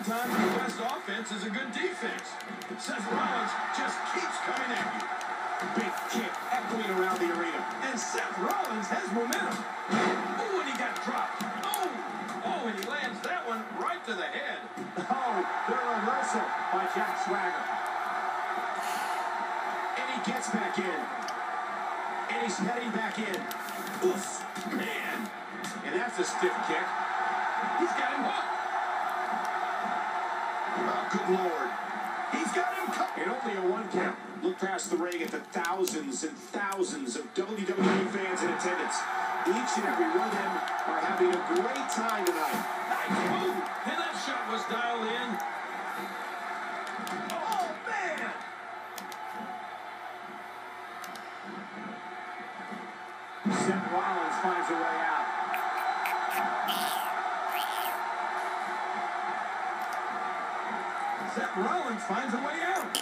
Sometimes the best offense is a good defense. Seth Rollins just keeps coming at you. Big kick echoing around the arena. And Seth Rollins has momentum. Oh, and he got dropped. Oh, and he lands that one right to the head. Oh, the reversal by Jack Swagger. And he gets back in. And he's heading back in. Oof, man. And that's a stiff kick. He's got him hooked. Oh, good Lord. He's got him cut. And only a one count. Look past the ring at the thousands and thousands of WWE fans in attendance. Each and every one of them are having a great time tonight. Nice move. And that shot was dialed in. Oh, man. Seth Rollins finds a way out. Seth Rollins finds a way out.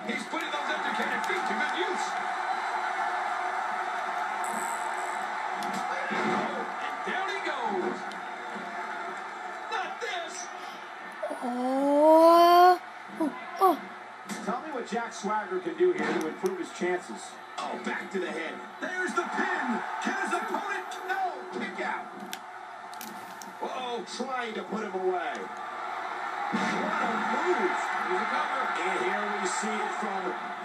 He's putting those educated feet to good use. And down he goes. Not this. Oh. Tell me what Jack Swagger can do here to improve his chances. Oh, back to the head. There's the pin. Can his opponent? No. Kick out. Uh-oh, trying to put him away. What a move. Here's a cover. And here we see it from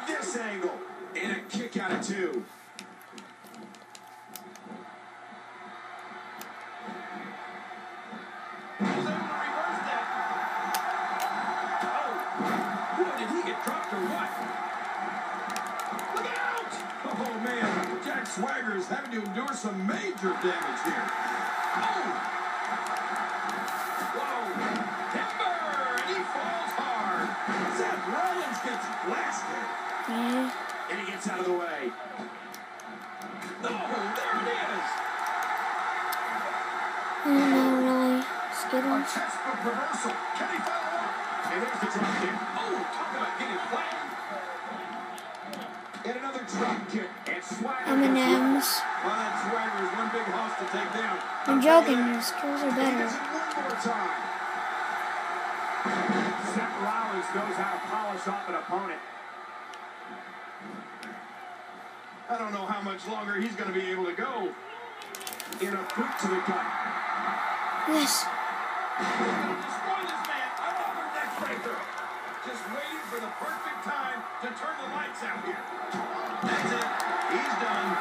this angle. And a kick out of two. He was able to reverse that. Oh, boy, did he get dropped or what? Look out! Oh, man, Jack Swagger is having to endure some major damage here. Oh! Whoa! Timber! And he falls hard. Seth Rollins gets blasted. Yeah. And he gets out of the way. Oh, there it is! I don't know, really. A Skittles. textbook reversal. Can he follow up? And there's the drop kick. Oh, talk about getting flattened. And another drop kick. And Swagger. M&M's. Well, that Swagger is one big house to take down. I'm joking. Your skills are He better. does it one more time. Seth Rollins knows how to polish off an opponent. I don't know how much longer he's going to be able to go. In a boot to the gut. Yes. Destroy this man. I love her neck breaker. Just waiting for the perfect time to turn the lights out here. That's it. He's done.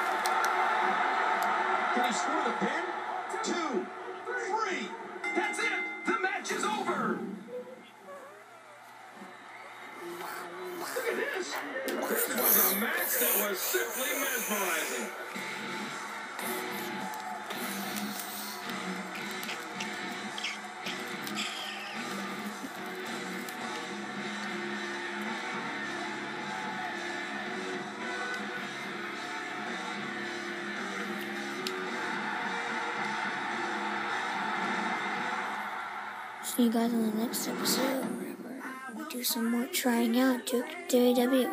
Can he score the pin? 2, 3. That's it. The match is over. Look at this. This was a match that was simply mesmerizing. See you guys in the next episode. Remember, we do some more trying out WWE.